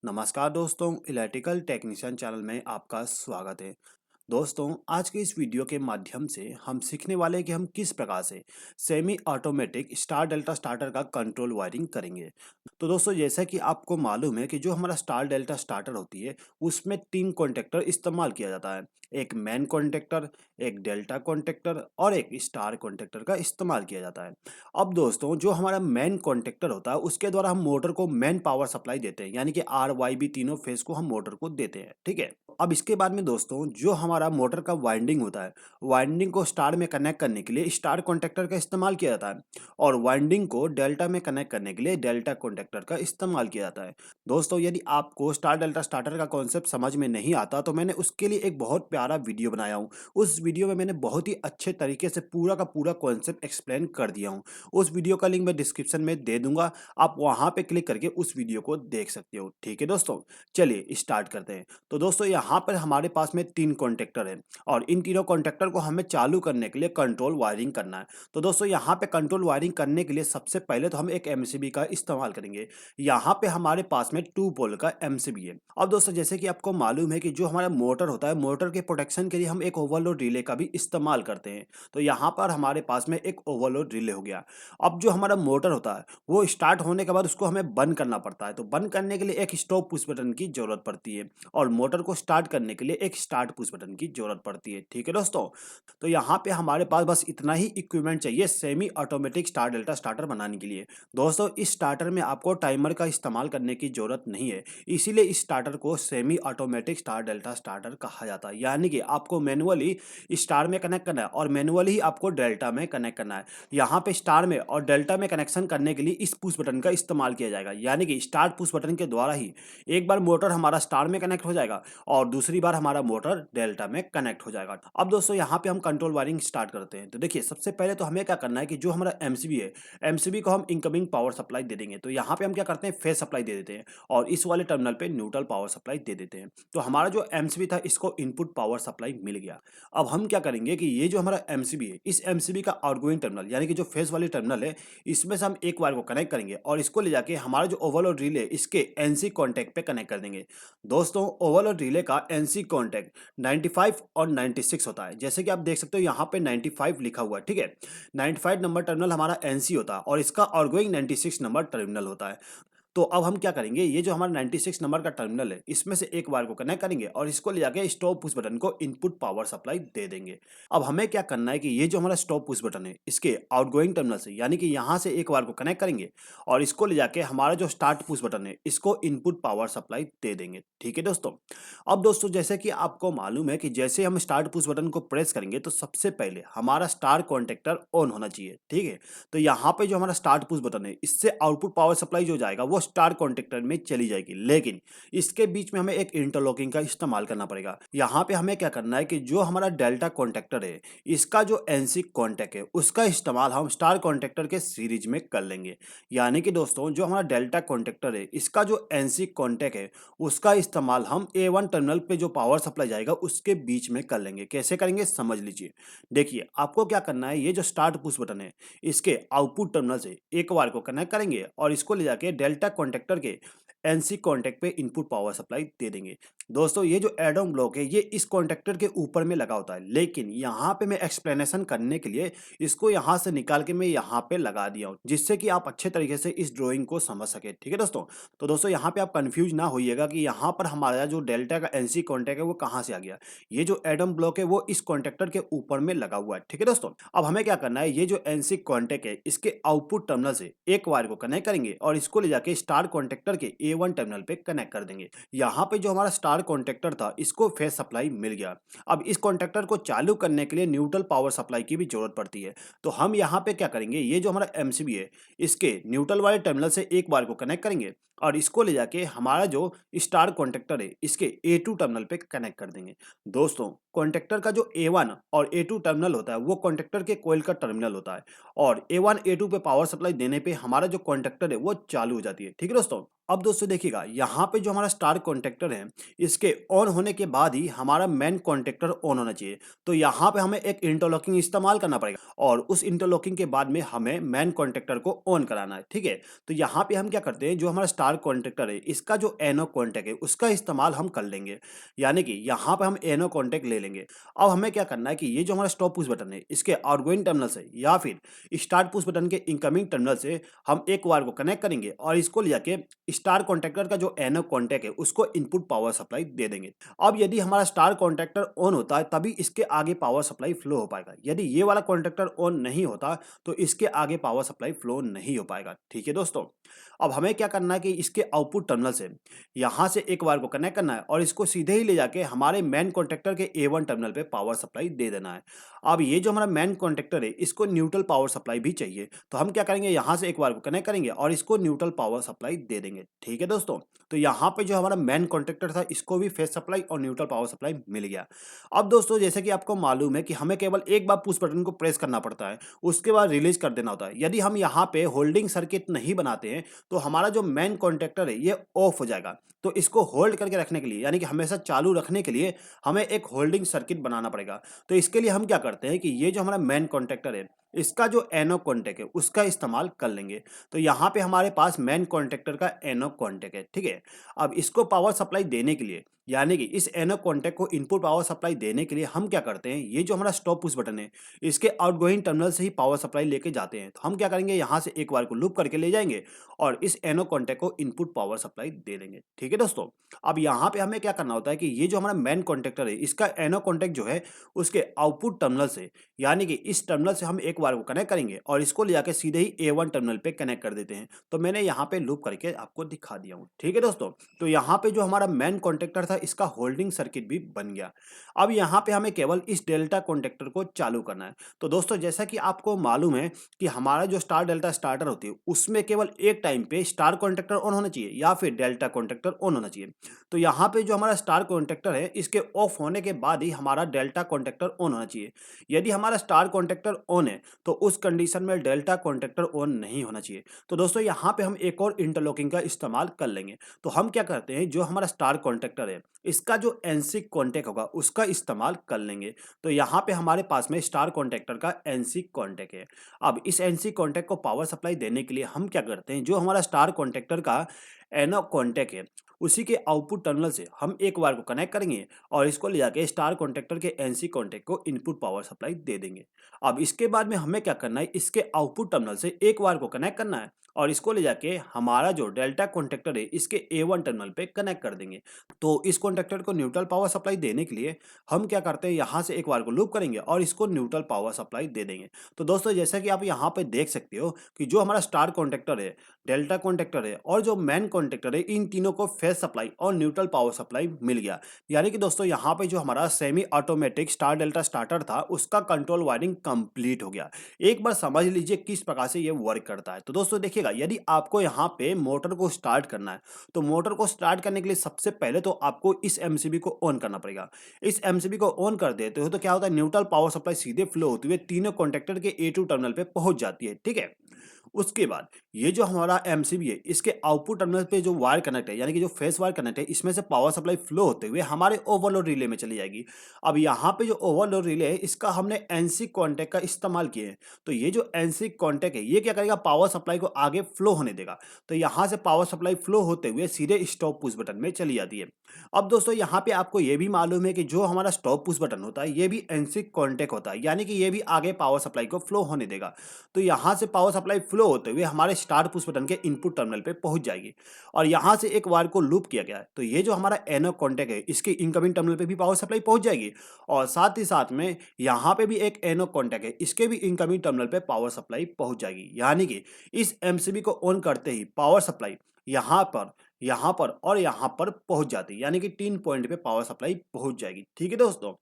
नमस्कार दोस्तों, electrical technician channel में आपका स्वागत है। दोस्तों, आज के इस वीडियो के माध्यम से हम सीखने वाले हैं कि हम किस प्रकार से semi automatic star delta starter का कंट्रोल वायरिंग करेंगे। तो दोस्तों, जैसा कि आपको मालूम है कि जो हमारा स्टार डेल्टा स्टार्टर होती है उसमें 3 कॉन्टेक्टर इस्तेमाल किया जाता है। एक मेन कॉन्टेक्टर, एक डेल्टा कॉन्टेक्टर और एक स्टार कॉन्टेक्टर का इस्तेमाल किया जाता है। अब दोस्तों, जो हमारा मेन कॉन्टेक्टर होता है उसके द्वारा हम मोटर को मेन पावर सप्लाई देते हैं, यानी कि आर वाई बी तीनों फेज को हम मोटर को देते हैं। ठीक है। अब इसके बाद में दोस्तों, जो हमारा मोटर का वाइंडिंग होता है, वाइंडिंग को स्टार में कनेक्ट करने के लिए स्टार कॉन्टेक्टर का इस्तेमाल किया जाता है और वाइंडिंग को डेल्टा में कनेक्ट करने के लिए डेल्टा कॉन्टेक्टर का इस्तेमाल किया जाता है। दोस्तों, यदि आपको स्टार डेल्टा स्टार्टर का कॉन्सेप्ट समझ में नहीं आता तो मैंने उसके लिए एक बहुत प्यारा वीडियो बनाया हूँ। उस वीडियो में मैंने बहुत ही अच्छे तरीके से पूरा का पूरा कॉन्सेप्ट एक्सप्लेन कर दिया हूँ। उस वीडियो का लिंक मैं डिस्क्रिप्शन में दे दूंगा, आप वहां पे क्लिक करके उस वीडियो को देख सकते हो। ठीक है दोस्तों, चलिए स्टार्ट करते हैं। तो दोस्तों, यहाँ पर हमारे पास में 3 कॉन्टेक्टर हैं और इन तीनों कॉन्टेक्टर को हमें चालू करने के लिए कंट्रोल वायरिंग करना है। तो दोस्तों, यहाँ पे कंट्रोल वायरिंग करने के लिए सबसे पहले तो हम एक एमसीबी का इस्तेमाल करेंगे। यहाँ पे हमारे पास में 2 पोल का एमसीबी है। अब दोस्तों, जैसे कि आपको मालूम है कि जो हमारा मोटर होता है, मोटर के प्रोटेक्शन के लिए हम एक ओवरलोड रिले का भी इस्तेमाल करते हैं। तो यहाँ पर हमारे पास में एक ओवरलोड रिले हो गया। अब जो हमारा मोटर होता है वो स्टार्ट होने के बाद उसको हमें बंद करना पड़ता है। तो बंद करने के लिए एक स्टॉप पुश बटन की जरूरत पड़ती है और मोटर को स्टार्ट करने के लिए एक स्टार्ट पुश बटन की जरूरत पड़ती है। ठीक है दोस्तों, तो यहाँ पे हमारे पास बस इतना ही इक्विपमेंट चाहिए semi automatic star delta starter बनाने के लिए। दोस्तों, इस स्टार्टर में आपको टाइमर का इस्तेमाल करने की जरूरत नहीं है, इसीलिए इस स्टार्टर को semi automatic star delta starter कहा जाता है। यानी कि आपको मैनुअली स्टार में कनेक्ट करना है और मैनुअली ही आपको डेल्टा में कनेक्ट करना है। यहाँ पे स्टार में और डेल्टा में कनेक्शन करने के लिए इस पुश बटन का इस्तेमाल किया जाएगा, यानी कि स्टार्ट पुश बटन के द्वारा ही एक बार मोटर हमारा स्टार में कनेक्ट हो जाएगा और दूसरी बार हमारा मोटर डेल्टा में कनेक्ट हो जाएगा। अब दोस्तों, यहाँ पे हम कंट्रोल वायरिंग स्टार्ट करते हैं। तो देखिए, सबसे पहले तो हमें क्या करना है कि जो हमारा एमसीबी है, एमसीबी को हम इनकमिंग पावर सप्लाई दे देंगे। तो यहाँ पे हम क्या करते हैं, फेज सप्लाई दे देते हैं और इस वाले टर्मिनल पे न्यूट्रल पावर सप्लाई दे देते हैं। तो हमारा जो एमसीबी था इसको इनपुट पावर सप्लाई मिल गया। अब हम क्या करेंगे कि ये जो हमारा एमसीबी है, इस एमसीबी का आउटगोइंग टर्मिनल यानी कि जो फेज वाली टर्मिनल है, इसमें से हम एक वायर को कनेक्ट करेंगे और इसको ले जाके हमारा जो ओवरलोड रिले इसके एनसी कॉन्टैक्ट पे कनेक्ट कर देंगे। दोस्तों, ओवरलोड रिले का एनसी कॉन्टैक्ट 95 और 96 होता है। जैसे कि आप देख सकते हो यहाँ पे 95 लिखा हुआ है। ठीक है, 95 नंबर टर्मिनल हमारा एनसी होता है और इसका आउटगोइंग 96 नंबर टर्मिनल होता है। तो अब हम क्या करेंगे, ये जो हमारा 96 नंबर का टर्मिनल है इसमें से एक वायर को कनेक्ट करेंगे और इसको ले जाके स्टॉप पुश बटन को इनपुट पावर सप्लाई दे देंगे। अब हमें क्या करना है कि ये जो हमारा स्टॉप पुश बटन है इसके आउटगोइंग टर्मिनल से, यानी कि यहाँ से एक वायर को कनेक्ट करेंगे और इसको ले जाके हमारा जो स्टार्ट पुश बटन है इसको इनपुट पावर सप्लाई दे देंगे। ठीक है दोस्तों। अब दोस्तों, जैसे कि आपको मालूम है कि जैसे हम स्टार्ट पुश बटन को प्रेस करेंगे तो सबसे पहले हमारा स्टार कॉन्टेक्टर ऑन होना चाहिए। ठीक है, तो यहाँ पे जो हमारा स्टार्ट पुश बटन है इससे आउटपुट पावर सप्लाई जो जाएगा वो स्टार कॉन्टेक्टर में चली जाएगी, लेकिन इसके बीच में हमें एक इंटरलॉकिंग का इस्तेमाल करना पड़ेगा। यहाँ पे हमें क्या करना है कि जो हमारा डेल्टा कॉन्टेक्टर है इसका जो एनसी कॉन्टेक्ट है उसका इस्तेमाल हम स्टार कॉन्टेक्टर के सीरीज में कर लेंगे। यानी कि दोस्तों, जो हमारा डेल्टा कॉन्टेक्टर है इसका जो एनसी कॉन्टेक्ट है उसका इस्तेमाल हम A1 टर्मिनल पे जो पावर सप्लाई जाएगा उसके बीच में कर लेंगे। कैसे करेंगे समझ लीजिए। देखिए, आपको क्या करना है, ये जो स्टार्ट पुश बटन है इसके आउटपुट टर्मिनल से एक वायर को कनेक्ट करेंगे और इसको ले जाके डेल्टा कॉन्टेक्टर के एनसी कॉन्टेक्ट पे इनपुट पावर सप्लाई दे देंगे। दोस्तों, ये जो एड ऑन ब्लॉक है ये इस कॉन्टेक्टर के ऊपर में लगा होता है, लेकिन यहाँ पे मैं एक्सप्लेनेशन करने के लिए इसको यहाँ से निकाल के मैं यहाँ पे लगा दिया हूँ, जिससे कि आप अच्छे तरीके से इस ड्राइंग को समझ सके। ठीक है दोस्तों। तो दोस्तों, यहाँ पे आप कंफ्यूज ना होइएगा कि यहाँ पर हमारा जो डेल्टा का एनसी कॉन्टेक्ट है वो कहाँ से आ गया। ये जो एड ऑन ब्लॉक है वो इस कॉन्टेक्टर के ऊपर में लगा हुआ है। ठीक है दोस्तों। अब हमें क्या करना है, ये जो एनसी कॉन्टेक्ट है इसके आउटपुट टर्मिनल से एक वायर को कनेक्ट करेंगे और इसको ले जाके स्टार कॉन्टेक्टर के A1 टर्मिनल पे कनेक्ट कर देंगे। यहाँ पे जो हमारा स्टार कॉन्टेक्टर था इसको फेज सप्लाई मिल गया। अब इस कॉन्टेक्टर को चालू करने के लिए न्यूट्रल पावर सप्लाई की भी जरूरत पड़ती है। तो हम यहाँ पे क्या करेंगे, ये जो हमारा एमसीबी है इसके न्यूट्रल वाले टर्मिनल से एक वायर को कनेक्ट करेंगे और इसको ले जाके हमारा जो स्टार कॉन्टेक्टर है इसके A2 टर्मिनल पे कनेक्ट कर देंगे। दोस्तों, कॉन्टेक्टर का जो A1 और A2 टर्मिनल होता है वो कॉन्टेक्टर के कोयल का टर्मिनल होता है और A1 A2 पे पावर सप्लाई देने पे हमारा जो कॉन्टेक्टर है वो चालू हो जाती है। ठीक है दोस्तों। अब दोस्तों देखिएगा, यहाँ पे जो हमारा स्टार कॉन्टैक्टर है, इसके ऑन होने के बाद ही हमारा मेन कॉन्टैक्टर ऑन होना चाहिए। तो यहाँ पे हमें एक इंटरलॉकिंग इस्तेमाल करना पड़ेगा और उस इंटरलॉकिंग के बाद में हमें मेन कॉन्टैक्टर को ऑन कराना है, ठीक है। तो यहाँ पे हम क्या करते हैं, जो हमारा स्टार कॉन्टैक्टर है, इसका जो एनो कॉन्टैक्ट है उसका इस्तेमाल हम कर लेंगे। यानी कि यहाँ पे हम एनो कॉन्टैक्ट ले लेंगे। अब हमें क्या करना है कि ये जो हमारा स्टॉप पुश बटन है, इसके आउटगोइंग टर्मिनल से या फिर स्टार्ट पुश बटन के इनकमिंग टर्मिनल से हम एक वायर को कनेक्ट करेंगे और इसको ले जाके स्टार कॉन्टैक्टर का जो एनो कॉन्टैक्ट है उसको इनपुट पावर सप्लाई दे देंगे। अब यदि हमारा स्टार कॉन्टैक्टर ऑन होता है तभी इसके आगे पावर सप्लाई फ्लो हो पाएगा। यदि ये वाला कॉन्टैक्टर ऑन नहीं होता तो इसके आगे पावर सप्लाई फ्लो नहीं हो पाएगा, ठीक है दोस्तों। अब हमें क्या करना है कि इसके आउटपुट टर्मिनल से यहाँ से एक वायर को कनेक्ट करना है और इसको सीधे ही ले जाके हमारे मेन कॉन्टैक्टर के A1 टर्मिनल पे पावर सप्लाई दे देना है। अब ये जो हमारा मेन कॉन्टैक्टर है, इसको न्यूट्रल पावर सप्लाई भी चाहिए। तो हम क्या करेंगे, यहाँ से एक वायर को कनेक्ट करेंगे और इसको न्यूट्रल पावर सप्लाई दे देंगे, ठीक है दोस्तों। तो यहाँ पे जो हमारा मेन कॉन्टैक्टर था, इसको भी फेस सप्लाई और न्यूट्रल पावर सप्लाई मिल गया। अब दोस्तों जैसे कि आपको मालूम है कि हमें केवल एक बार पुश बटन को प्रेस करना पड़ता है, उसके बाद रिलीज कर देना होता है। यदि हम यहाँ पे होल्डिंग सर्किट नहीं बनाते हैं तो हमारा जो मेन कॉन्टैक्टर है ये ऑफ हो जाएगा। तो इसको होल्ड करके रखने के लिए, यानी कि हमेशा चालू रखने के लिए हमें एक होल्डिंग सर्किट बनाना पड़ेगा। तो इसके लिए हम क्या करते हैं कि ये जो हमारा मेन कॉन्टैक्टर है, इसका जो एनो कॉन्टैक्ट है उसका इस्तेमाल कर लेंगे। तो यहाँ पे हमारे पास मेन कॉन्टैक्टर का एनो कॉन्टैक्ट है, ठीक है। अब इसको पावर सप्लाई देने के लिए, यानी कि इस एनो कॉन्टैक्ट को इनपुट पावर सप्लाई देने के लिए हम क्या करते हैं, ये जो हमारा स्टॉप पुश बटन है, इसके आउटगोइंग टर्मिनल से ही पावर सप्लाई लेके जाते हैं। तो हम क्या करेंगे, यहाँ से एक वायर को लूप करके ले जाएंगे और इस एनो कॉन्टैक्ट को इनपुट पावर सप्लाई दे देंगे, ठीक है दोस्तों। अब यहाँ पे हमें क्या करना होता है कि ये जो हमारा मेन कॉन्टैक्टर है, इसका एनो कॉन्टैक्ट जो है उसके आउटपुट टर्मिनल से, यानी कि इस टर्मिनल से हम एक वायर को कनेक्ट करेंगे और इसको ले जाके सीधे ही A1 टर्मिनल पे कनेक्ट कर देते हैं। तो मैंने यहाँ पे लूप करके आपको दिखा दिया हूँ, ठीक है दोस्तों। तो यहाँ पे जो हमारा मेन कॉन्टैक्टर था, इसका होल्डिंग सर्किट भी बन गया। अब यहाँ पे हमें केवल इस डेल्टा कॉन्टैक्टर को चालू करना है। तो दोस्तों जैसा कि आपको मालूम है कि हमारा जो स्टार डेल्टा स्टार्टर होती है, उसमें केवल एक टाइम पे स्टार कॉन्टैक्टर ऑन होना चाहिए या फिर डेल्टा कॉन्टैक्टर ऑन होना चाहिए। तो यहाँ पे जो हमारा स्टार कॉन्टैक्टर है, इसके ऑफ होने के बाद ही हमारा डेल्टा कॉन्टैक्टर ऑन होना चाहिए। यदि हमारा स्टार कॉन्टैक्टर ऑन है तो उस कंडीशन में डेल्टा कॉन्टैक्टर ऑन नहीं होना चाहिए। तो दोस्तों यहाँ पे हम एक और इंटरलॉकिंग का इस्तेमाल कर लेंगे। तो हम क्या करते हैं, जो हमारा स्टार कॉन्टैक्टर है, इसका जो एनसी कॉन्टैक्ट होगा उसका इस्तेमाल कर लेंगे। तो यहाँ पे हमारे पास में स्टार कॉन्टैक्टर का एनसी कॉन्टैक्ट है। अब इस एनसी कॉन्टैक्ट को पावर सप्लाई देने के लिए हम क्या करते हैं, जो हमारा स्टार कॉन्टैक्टर का एनो कॉन्टैक्ट है, उसी के आउटपुट टर्मिनल से हम एक वायर को कनेक्ट करेंगे और इसको ले जाके स्टार कॉन्टैक्टर के एनसी कॉन्टैक्ट को इनपुट पावर सप्लाई दे देंगे। अब इसके बाद में हमें क्या करना है, इसके आउटपुट टर्मिनल से एक वायर को कनेक्ट करना है और इसको ले जाके हमारा जो डेल्टा कॉन्टैक्टर है, इसके A1 टर्मिनल पे कनेक्ट कर देंगे। तो इस कॉन्टैक्टर को न्यूट्रल पावर सप्लाई देने के लिए हम क्या करते हैं, यहाँ से एक वायर को लूप करेंगे और इसको न्यूट्रल पावर सप्लाई दे देंगे। तो दोस्तों जैसा कि आप यहाँ पे देख सकते हो कि जो हमारा स्टार कॉन्टैक्टर है, डेल्टा कॉन्टैक्टर है और जो मेन कॉन्टैक्टर है, इन तीनों को फेज सप्लाई और न्यूट्रल पावर सप्लाई मिल गया। यानी कि दोस्तों यहाँ पे जो हमारा semi automatic star delta starter था, उसका कंट्रोल वायरिंग कंप्लीट हो गया। एक बार समझ लीजिए किस प्रकार से ये वर्क करता है। तो दोस्तों देखिएगा, यदि आपको यहाँ पे मोटर को स्टार्ट करना है, तो मोटर को स्टार्ट करने के लिए सबसे पहले तो आपको इस एमसीबी को ऑन करना पड़ेगा। इस एमसीबी को ऑन कर देते हो तो क्या होता है, न्यूट्रल पावर सप्लाई सीधे फ्लो होते हुए तीनों कॉन्टैक्टर के A2 टर्मिनल पे पहुंच जाती है, ठीक है। उसके बाद ये जो हमारा एमसीबी है, इसके आउटपुट टर्मिनल पे जो वायर कनेक्ट है, यानी कि जो फेस वायर कनेक्ट है, इसमें से पावर सप्लाई फ्लो होते हुए हमारे ओवरलोड रिले में चली जाएगी। अब यहाँ पे जो ओवरलोड रिले है, इसका हमने एनसी कॉन्टैक्ट का इस्तेमाल किए हैं। तो ये जो एनसी कॉन्टैक्ट है, ये क्या करेगा, पावर सप्लाई को आगे फ्लो होने देगा। तो यहाँ से पावर सप्लाई फ्लो होते हुए सीधे स्टॉप पुश बटन में चली जाती है। अब दोस्तों यहाँ पे आपको ये भी मालूम है कि जो हमारा स्टॉप पुश बटन होता है, ये भी एनसी कॉन्टैक्ट होता है, यानी कि ये भी आगे पावर सप्लाई को फ्लो होने देगा। तो यहाँ से पावर सप्लाई फ्लो होते हुए हमारे स्टार पुश बटन के इनपुट टर्मिनल पे पहुंच जाएगी और यहाँ से एक वायर को लूप किया गया है। तो ये जो हमारा एनो कॉन्टैक्ट है, इसके इनकमिंग टर्मिनल पे भी पावर सप्लाई पहुंच जाएगी और साथ ही साथ में यहाँ पे भी एक एनो कॉन्टैक्ट है, इसके भी इनकमिंग टर्मिनल पे पावर सप्लाई पहुंच जाएगी। यानी कि इस एमसीबी को ऑन करते ही पावर सप्लाई यहाँ पर यहाँ पर और यहाँ पर पहुँच जाती है, यानी कि 3 पॉइंट पे पावर सप्लाई पहुँच जाएगी। ठीक है दोस्तों?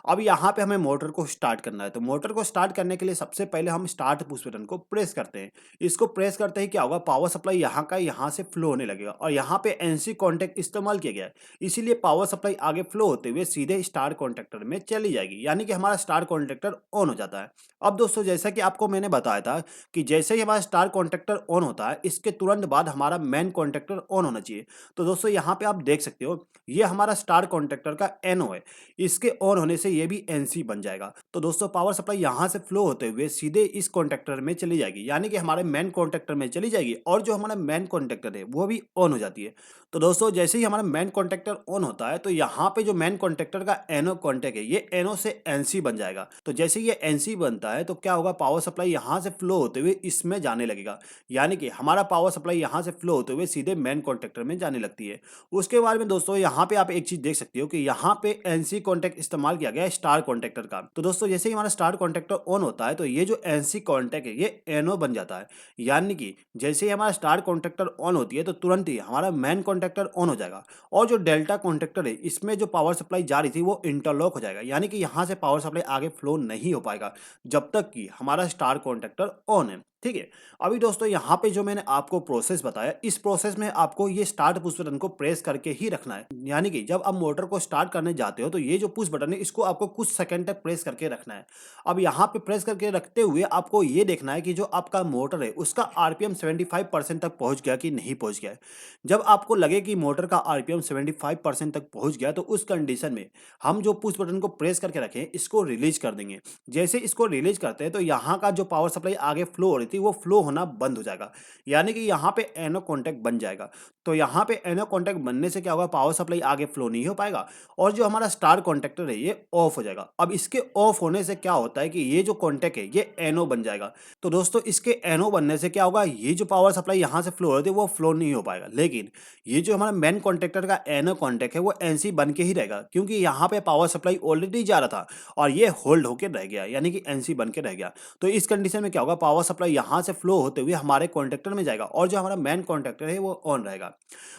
अब यहाँ पे हमें मोटर को स्टार्ट करना है, तो मोटर को स्टार्ट करने के लिए सबसे पहले हम स्टार्ट पुश बटन को प्रेस करते हैं। इसको प्रेस करते ही क्या होगा, पावर सप्लाई यहाँ का यहाँ से फ्लो होने लगेगा और यहाँ पे एनसी कॉन्टैक्ट इस्तेमाल किया गया है, इसीलिए पावर सप्लाई आगे फ्लो होते हुए सीधे स्टार कॉन्टैक्टर में चली जाएगी, यानी कि हमारा स्टार कॉन्टैक्टर ऑन हो जाता है। अब दोस्तों जैसा कि आपको मैंने बताया था कि जैसे ही हमारा स्टार कॉन्टैक्टर ऑन होता है, इसके तुरंत बाद हमारा मेन कॉन्टैक्टर ऑन होना चाहिए। तो दोस्तों यहाँ पे आप देख सकते हो, ये हमारा स्टार कॉन्टैक्टर का एनओ है, इसके ऑन होने से ये भी एनसी बन जाएगा। तो दोस्तों पावर सप्लाई यहाँ से फ्लो होते हुए सीधे इस कॉन्टैक्टर में चली जाएगी, यानी कि हमारे मेन कॉन्टैक्टर में चली जाएगी और जो हमारा मेन कॉन्टैक्टर है वो भी ऑन हो जाती है। तो दोस्तों जैसे ही हमारा मेन कॉन्टैक्टर ऑन होता है, तो यहाँ पे जो मेन कॉन्टैक्टर का एनओ कॉन्टैक्ट है, ये एनओ से एनसी बन जाएगा। तो जैसे ये एनसी बनता है तो क्या होगा, पावर सप्लाई यहाँ से फ्लो होते हुए इसमें जाने लगेगा, यानी कि हमारा पावर सप्लाई यहाँ से फ्लो होते हुए सीधे मेन कॉन्टैक्टर में जाने लगती है। उसके बाद में दोस्तों यहाँ पे आप एक चीज देख सकते हो कि यहाँ पे एनसी कॉन्टैक्ट इस्तेमाल किया गया है स्टार कॉन्टैक्टर का। तो दोस्तों जैसे ही हमारा स्टार कॉन्टैक्टर ऑन होता है, तो ये जो एनसी कॉन्टैक्ट है ये एनओ बन जाता है, यानी कि जैसे ही हमारा स्टार कॉन्टैक्टर ऑन होती है तो तुरंत ही हमारा मेन कॉन्टैक्टर ऑन हो जाएगा और जो डेल्टा कॉन्टैक्टर है इसमें जो पावर सप्लाई जा रही थी वो इंटरलॉक हो जाएगा, यानी कि यहाँ से पावर सप्लाई आगे फ्लो नहीं हो पाएगा जब तक कि हमारा स्टार कॉन्टैक्टर ऑन है। ठीक है। अभी दोस्तों यहाँ पे जो मैंने आपको प्रोसेस बताया, इस प्रोसेस में आपको ये स्टार्ट पुश बटन को प्रेस करके ही रखना है, यानी कि जब आप मोटर को स्टार्ट करने जाते हो तो ये जो पुश बटन है इसको आपको कुछ सेकंड तक प्रेस करके रखना है। अब यहाँ पे प्रेस करके रखते हुए आपको ये देखना है कि जो आपका मोटर है उसका आरपीएम 75% तक पहुंच गया कि नहीं पहुंच गया है। जब आपको लगे कि मोटर का आरपीएम 75% तक पहुंच गया, तो उस कंडीशन में हम जो पुश बटन को प्रेस करके रखें इसको रिलीज कर देंगे। जैसे इसको रिलीज करते हैं तो यहाँ का जो पावर सप्लाई आगे फ्लो हो रही थी वो फ्लो होना बंद हो जाएगा, यानी कि यहाँ पे एनो कॉन्टैक्ट बन जाएगा। तो यहाँ पे एनो कॉन्टैक्ट बनने से क्या होगा, पावर सप्लाई आगे फ्लो नहीं हो पाएगा और जो हमारा स्टार कॉन्टैक्टर है ये ऑफ हो जाएगा। अब इसके ऑफ होने से क्या होता है कि ये जो कॉन्टैक्ट है ये एनो बन जाएगा। तो दोस्तों इसके एनो बनने से क्या होगा, ये जो पावर सप्लाई यहाँ से फ्लो हो रही थी वो फ्लो नहीं हो पाएगा, लेकिन ये जो हमारा मेन कॉन्टैक्टर का एनो कॉन्टैक्ट है वो एनसी बन के ही रहेगा, क्योंकि यहाँ पे पावर सप्लाई ऑलरेडी जा रहा था और ये होल्ड होकर रह गया, यानी कि एनसी बन के रह गया। तो इस कंडीशन में क्या होगा, पावर सप्लाई यहाँ से फ्लो होते हुए हमारे कॉन्टैक्टर में जाएगा और जो हमारा मेन कॉन्टैक्टर है वो ऑन रहेगा।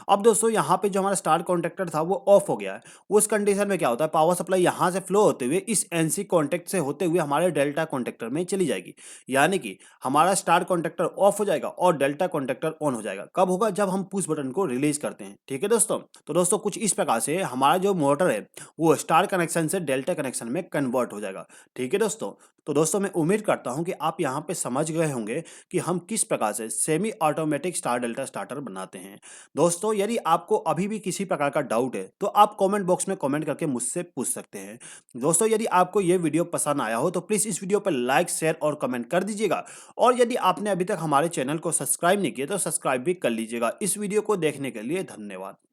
अब दोस्तों यहाँ पे जो हमारा स्टार कॉन्टैक्टर था वो ऑफ हो गया है। उस कंडीशन में क्या होता है, पावर सप्लाई यहाँ से फ्लो होते हुए इस एनसी कॉन्टैक्ट से होते हुए हमारे डेल्टा कॉन्टैक्टर में चली जाएगी, यानी कि हमारा स्टार कॉन्टैक्टर ऑफ हो जाएगा और डेल्टा कॉन्टैक्टर ऑन हो जाएगा। कब होगा, जब हम पुश बटन को रिलीज करते हैं। ठीक है दोस्तों, तो दोस्तों कुछ इस प्रकार से हमारा जो मोटर है वो स्टार कनेक्शन से डेल्टा कनेक्शन में कन्वर्ट हो जाएगा। ठीक है दोस्तों, तो दोस्तों मैं उम्मीद करता हूं कि आप यहाँ पे समझ गए होंगे कि हम किस प्रकार से semi automatic star delta starter बनाते हैं। दोस्तों यदि आपको अभी भी किसी प्रकार का डाउट है तो आप कमेंट बॉक्स में कमेंट करके मुझसे पूछ सकते हैं। दोस्तों यदि आपको ये वीडियो पसंद आया हो तो प्लीज़ इस वीडियो पर लाइक शेयर और कमेंट कर दीजिएगा और यदि आपने अभी तक हमारे चैनल को सब्सक्राइब नहीं किया तो सब्सक्राइब भी कर लीजिएगा। इस वीडियो को देखने के लिए धन्यवाद।